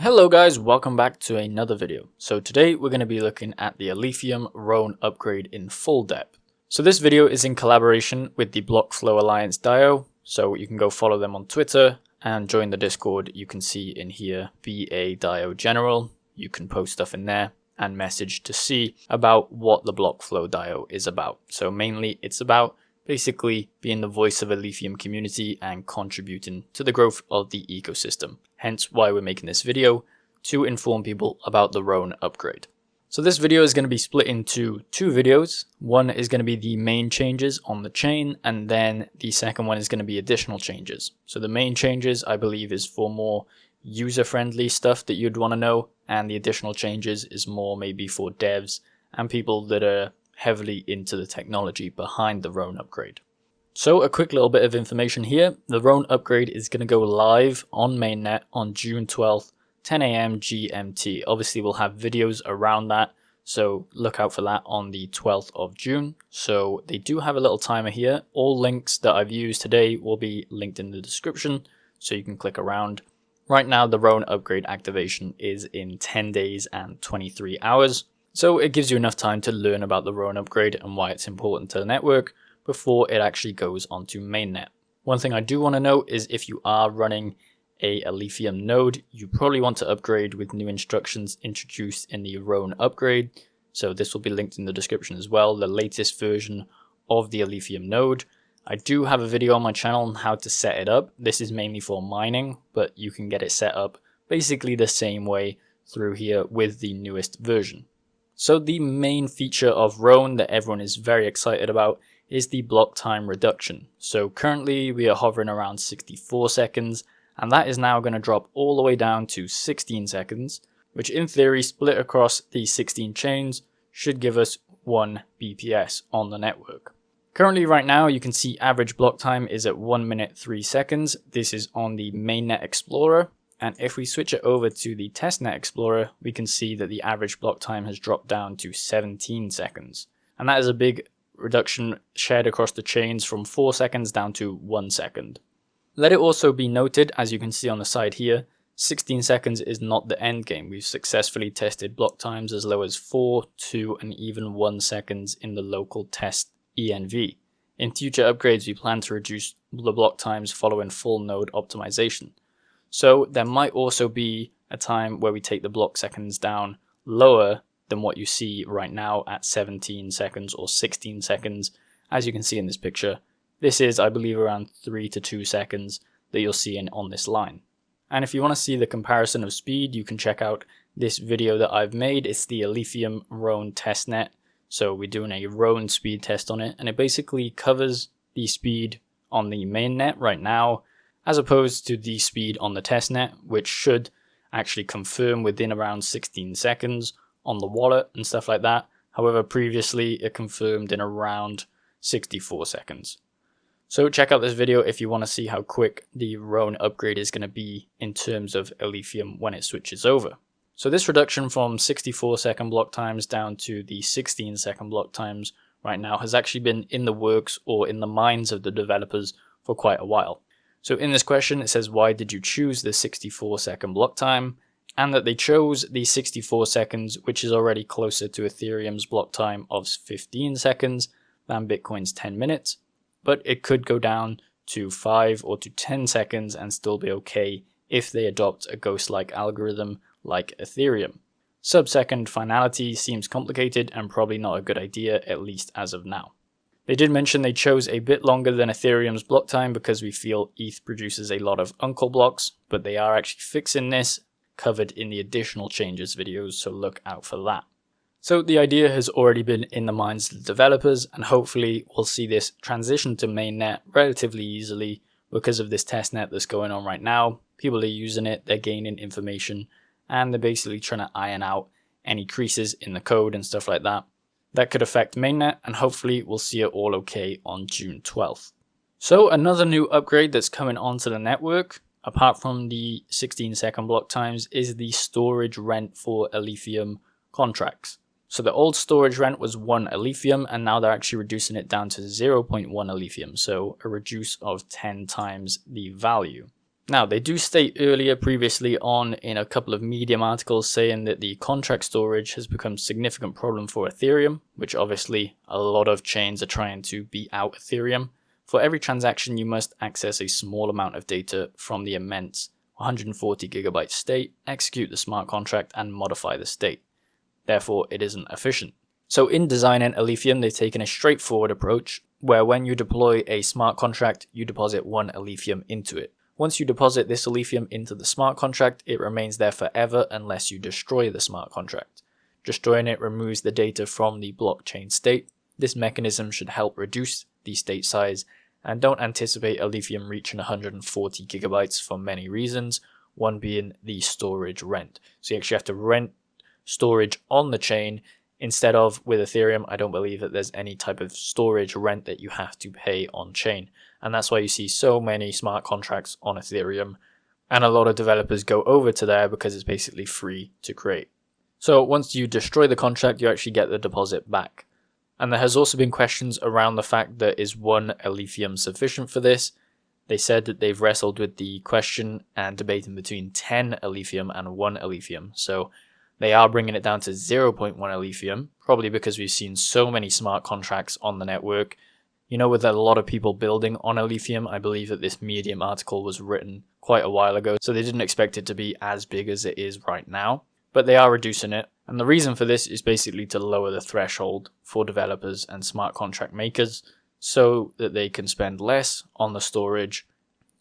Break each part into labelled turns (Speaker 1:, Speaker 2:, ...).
Speaker 1: Hello guys, welcome back to another video. So today we're going to be looking at the Alephium Rhone upgrade in full depth. So this video is in collaboration with the Blockflow Alliance DIO, so you can go follow them on Twitter and join the Discord. You can see in here, be a DIO General. You can post stuff in there and message to see about what the Blockflow DIO is about. So mainly it's about basically being the voice of the Alephium community and contributing to the growth of the ecosystem. Hence why we're making this video, to inform people about the Rhone upgrade. So this video is going to be split into two videos. One is going to be the main changes on the chain, and then the second one is going to be additional changes. So the main changes, I believe, is for more user-friendly stuff that you'd want to know, and the additional changes is more maybe for devs and people that are heavily into the technology behind the Rhone upgrade. So a quick little bit of information here. The Rhone upgrade is going to go live on mainnet on June 12th, 10 AM GMT. Obviously we'll have videos around that, so look out for that on the 12th of June. So they do have a little timer here. All links that I've used today will be linked in the description, so you can click around. Right now the Rhone upgrade activation is in 10 days and 23 hours. So it gives you enough time to learn about the Rhone upgrade and why it's important to the network before it actually goes onto mainnet. One thing I do want to note is if you are running a Alephium node, you probably want to upgrade with new instructions introduced in the Rhone upgrade. So this will be linked in the description as well, the latest version of the Alephium node. I do have a video on my channel on how to set it up. This is mainly for mining, but you can get it set up basically the same way through here with the newest version. So the main feature of Rhone that everyone is very excited about is the block time reduction. So currently we are hovering around 64 seconds, and that is now going to drop all the way down to 16 seconds, which in theory split across the 16 chains should give us 1 BPS on the network. Currently right now you can see average block time is at 1 minute 3 seconds. This is on the mainnet explorer. And if we switch it over to the testnet explorer, we can see that the average block time has dropped down to 17 seconds. And that is a big reduction shared across the chains from 4 seconds down to 1 second. Let it also be noted, as you can see on the side here, 16 seconds is not the end game. We've successfully tested block times as low as 4, 2, and even 1 seconds in the local test ENV. In future upgrades, we plan to reduce the block times following full node optimization. So there might also be a time where we take the block seconds down lower than what you see right now at 17 seconds or 16 seconds. As you can see in this picture, this is, I believe, around 3 to 2 seconds that you'll see on this line. And if you want to see the comparison of speed, you can check out this video that I've made. It's the Alephium Rhone testnet. So we're doing a Rhone speed test on it, and it basically covers the speed on the mainnet right now, as opposed to the speed on the testnet, which should actually confirm within around 16 seconds on the wallet and stuff like that. However, previously it confirmed in around 64 seconds. So check out this video if you want to see how quick the Rhone upgrade is going to be in terms of Alephium when it switches over. So this reduction from 64 second block times down to the 16 second block times right now has actually been in the works or in the minds of the developers for quite a while. So in this question, it says, why did you choose the 64 second block time? And that they chose the 64 seconds, which is already closer to Ethereum's block time of 15 seconds than Bitcoin's 10 minutes. But it could go down to 5 or to 10 seconds and still be okay if they adopt a ghost-like algorithm like Ethereum. Sub-second finality seems complicated and probably not a good idea, at least as of now. They did mention they chose a bit longer than Ethereum's block time because we feel ETH produces a lot of uncle blocks, but they are actually fixing this, covered in the additional changes videos, so look out for that. So the idea has already been in the minds of the developers, and hopefully we'll see this transition to mainnet relatively easily because of this testnet that's going on right now. People are using it, they're gaining information, and they're basically trying to iron out any creases in the code and stuff like that. That could affect mainnet, and hopefully we'll see it all okay on June 12th. So another new upgrade that's coming onto the network, apart from the 16 second block times, is the storage rent for Alephium contracts. So the old storage rent was 1 Alephium, and now they're actually reducing it down to 0.1 Alephium, so a reduce of 10 times the value. Now, they do state earlier previously on in a couple of Medium articles saying that the contract storage has become a significant problem for Ethereum, which obviously a lot of chains are trying to beat out Ethereum. For every transaction, you must access a small amount of data from the immense 140 gigabyte state, execute the smart contract, and modify the state. Therefore, it isn't efficient. So in designing Alephium, they've taken a straightforward approach where when you deploy a smart contract, you deposit one Alephium into it. Once you deposit this Alephium into the smart contract, it remains there forever unless you destroy the smart contract. Destroying it removes the data from the blockchain state. This mechanism should help reduce the state size, and don't anticipate Alephium reaching 140 gigabytes for many reasons, one being the storage rent. So you actually have to rent storage on the chain. Instead of with Ethereum, I don't believe that there's any type of storage rent that you have to pay on chain. And that's why you see so many smart contracts on Ethereum. And a lot of developers go over to there because it's basically free to create. So once you destroy the contract, you actually get the deposit back. And there has also been questions around the fact that is one Alephium sufficient for this? They said that they've wrestled with the question and debating between 10 Alephium and 1 Alephium. So they are bringing it down to 0.1 Alephium, probably because we've seen so many smart contracts on the network. You know, with a lot of people building on Alephium, I believe that this Medium article was written quite a while ago, so they didn't expect it to be as big as it is right now. But they are reducing it, and the reason for this is basically to lower the threshold for developers and smart contract makers so that they can spend less on the storage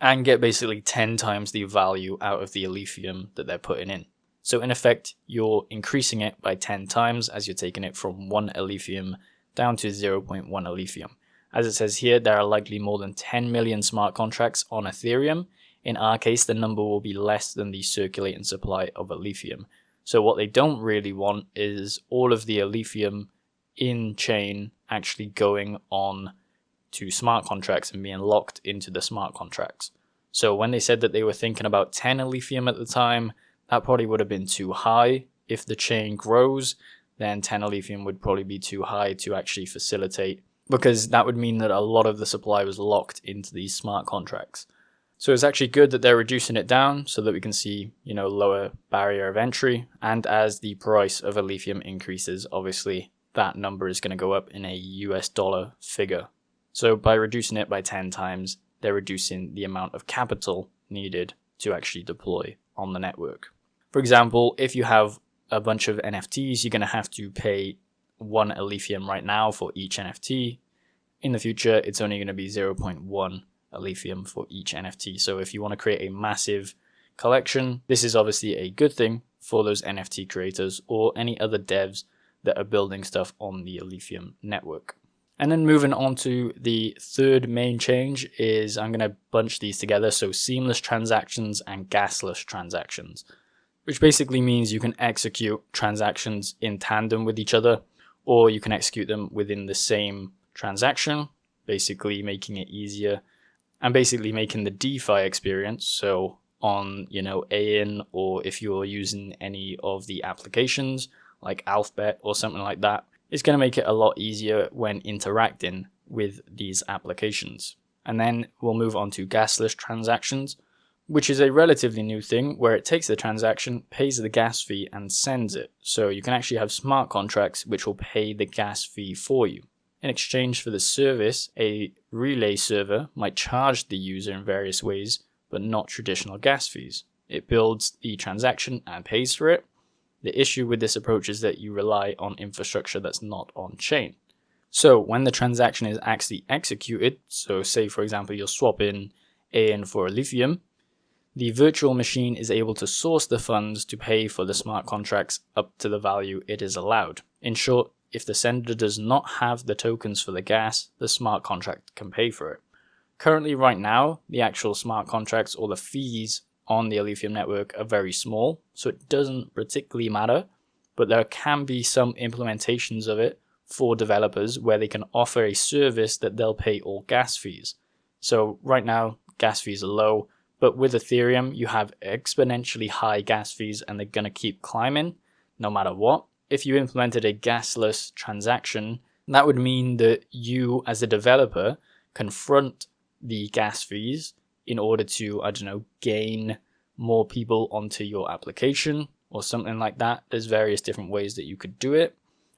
Speaker 1: and get basically 10 times the value out of the Alephium that they're putting in. So in effect, you're increasing it by 10 times as you're taking it from 1 Alephium down to 0.1 Alephium. As it says here, there are likely more than 10 million smart contracts on Ethereum. In our case, the number will be less than the circulating supply of Alephium. So what they don't really want is all of the Alephium in-chain actually going on to smart contracts and being locked into the smart contracts. So when they said that they were thinking about 10 Alephium at the time, that probably would have been too high. If the chain grows, then 10 Alephium would probably be too high to actually facilitate, because that would mean that a lot of the supply was locked into these smart contracts. So it's actually good that they're reducing it down so that we can see, lower barrier of entry. And as the price of Alephium increases, obviously that number is going to go up in a US dollar figure. So by reducing it by 10 times, they're reducing the amount of capital needed to actually deploy on the network. For example, if you have a bunch of NFTs, you're going to have to pay 1 Alephium right now for each NFT. In the future, it's only going to be 0.1 Alephium for each NFT. So if you want to create a massive collection, this is obviously a good thing for those NFT creators or any other devs that are building stuff on the Alephium network. And then moving on to the third main change is I'm going to bunch these together. So seamless transactions and gasless transactions, which basically means you can execute transactions in tandem with each other, or you can execute them within the same transaction, basically making it easier and basically making the DeFi experience. So on, AIN, or if you're using any of the applications like Alphabet or something like that, it's going to make it a lot easier when interacting with these applications. And then we'll move on to gasless transactions, which is a relatively new thing where it takes the transaction, pays the gas fee, and sends it. So you can actually have smart contracts which will pay the gas fee for you. In exchange for the service, a relay server might charge the user in various ways, but not traditional gas fees. It builds the transaction and pays for it. The issue with this approach is that you rely on infrastructure that's not on chain. So when the transaction is actually executed, so say for example you're swapping AIN for Alephium, the virtual machine is able to source the funds to pay for the smart contracts up to the value it is allowed. In short, if the sender does not have the tokens for the gas, the smart contract can pay for it. Currently right now, the actual smart contracts or the fees on the Alephium network are very small, so it doesn't particularly matter, but there can be some implementations of it for developers where they can offer a service that they'll pay all gas fees. So right now, gas fees are low, but with Ethereum, you have exponentially high gas fees and they're going to keep climbing no matter what. If you implemented a gasless transaction, that would mean that you as a developer confront the gas fees in order to, I don't know, gain more people onto your application or something like that. There's various different ways that you could do it.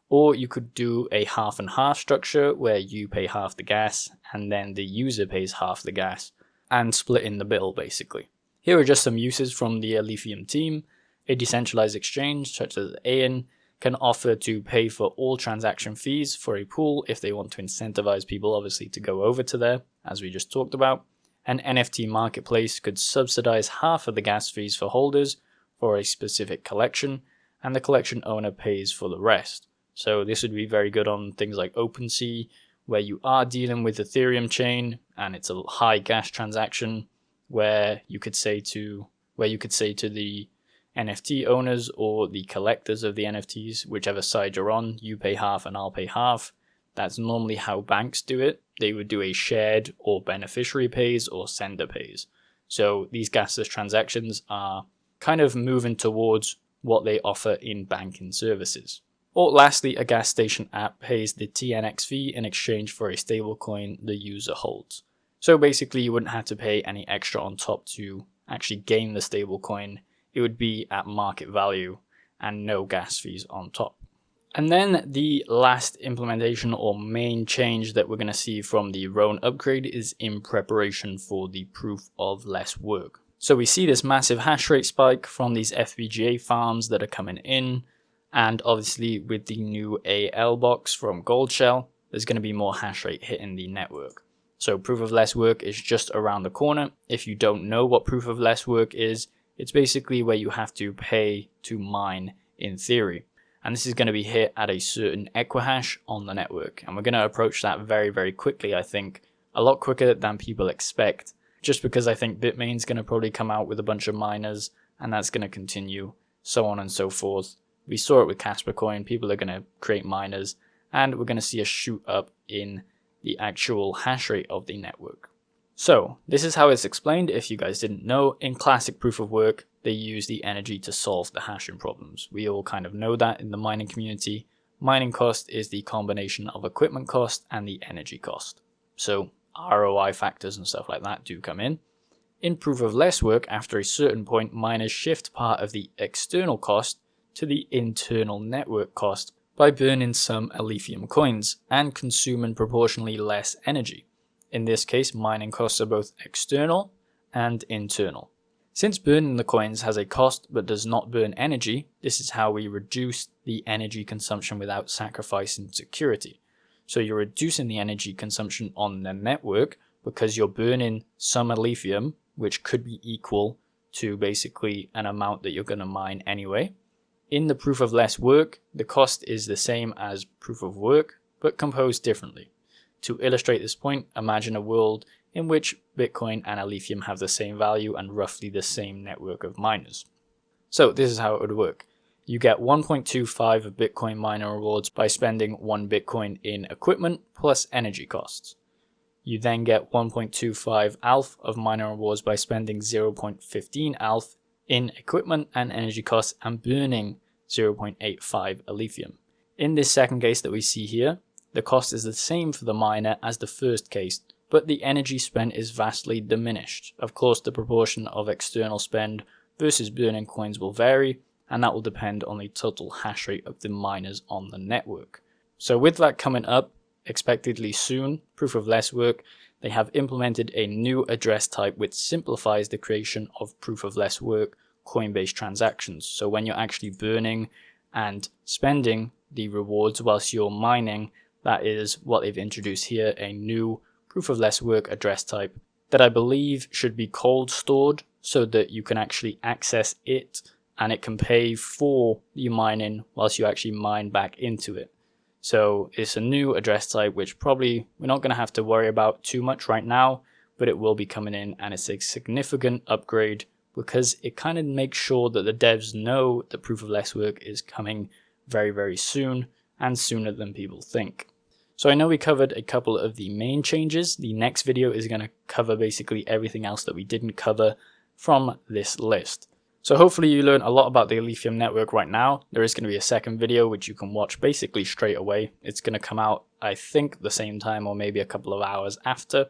Speaker 1: Or you could do a half and half structure where you pay half the gas and then the user pays half the gas and split in the bill basically. Here are just some uses from the Alephium team. A decentralized exchange such as AN can offer to pay for all transaction fees for a pool if they want to incentivize people obviously to go over to there, as we just talked about. An NFT marketplace could subsidize half of the gas fees for holders for a specific collection, and the collection owner pays for the rest. So this would be very good on things like OpenSea, where you are dealing with Ethereum chain and it's a high gas transaction, where you could say to the NFT owners or the collectors of the NFTs, whichever side you're on, you pay half and I'll pay half. That's normally how banks do it. They would do a shared or beneficiary pays or sender pays. So these gasless transactions are kind of moving towards what they offer in banking services. Or lastly, a gas station app pays the TNX fee in exchange for a stablecoin the user holds. So basically you wouldn't have to pay any extra on top to actually gain the stablecoin. It would be at market value and no gas fees on top. And then the last implementation or main change that we're going to see from the Rhone upgrade is in preparation for the proof of less work. So we see this massive hash rate spike from these FPGA farms that are coming in. And obviously with the new AL box from Goldshell, there's going to be more hash rate hitting the network. So proof of less work is just around the corner. If you don't know what proof of less work is, it's basically where you have to pay to mine in theory. And this is going to be hit at a certain equihash on the network. And we're going to approach that very, very quickly, I think. A lot quicker than people expect. Just because I think Bitmain's going to probably come out with a bunch of miners. And that's going to continue, so on and so forth. We saw it with Casper Coin. People are going to create miners. And we're going to see a shoot up in the actual hash rate of the network. So, this is how it's explained if you guys didn't know. In classic proof of work, they use the energy to solve the hashing problems. We all kind of know that in the mining community. Mining cost is the combination of equipment cost and the energy cost. So, ROI factors and stuff like that do come in. In proof of less work, after a certain point, miners shift part of the external cost to the internal network cost by burning some Alephium coins and consuming proportionally less energy. In this case, mining costs are both external and internal. Since burning the coins has a cost but does not burn energy, this is how we reduce the energy consumption without sacrificing security. So you're reducing the energy consumption on the network because you're burning some Alephium, which could be equal to basically an amount that you're going to mine anyway. In the proof of less work, the cost is the same as proof of work, but composed differently. To illustrate this point, imagine a world in which Bitcoin and Alephium have the same value and roughly the same network of miners. So this is how it would work. You get 1.25 of Bitcoin miner rewards by spending 1 Bitcoin in equipment plus energy costs. You then get 1.25 ALF of miner rewards by spending 0.15 ALF in equipment and energy costs and burning 0.85 Alephium. In this second case that we see here, the cost is the same for the miner as the first case, but the energy spent is vastly diminished. Of course, the proportion of external spend versus burning coins will vary, and that will depend on the total hash rate of the miners on the network. So with that coming up, expectedly soon, proof of less work, they have implemented a new address type which simplifies the creation of proof of less work coin-based transactions. So when you're actually burning and spending the rewards whilst you're mining, that is what they've introduced here, a new proof of less work address type that I believe should be cold stored so that you can actually access it and it can pay for you mining whilst you actually mine back into it. So it's a new address type which probably we're not going to have to worry about too much right now, but it will be coming in, and it's a significant upgrade because it kind of makes sure that the devs know that proof of less work is coming very, very soon and sooner than people think. So I know we covered a couple of the main changes. The next video is going to cover basically everything else that we didn't cover from this list. So hopefully you learned a lot about the Alephium network right now. There is going to be a second video which you can watch basically straight away. It's going to come out, I think, the same time or maybe a couple of hours after.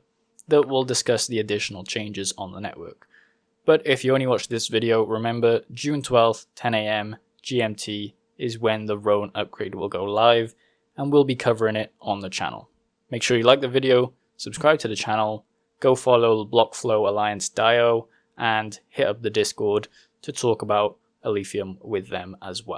Speaker 1: that will discuss the additional changes on the network. But if you only watch this video, remember June 12th, 10 AM GMT is when the Rhone upgrade will go live, and we'll be covering it on the channel. Make sure you like the video, subscribe to the channel, go follow BlockFlow Alliance Dio, and hit up the Discord to talk about Alephium with them as well.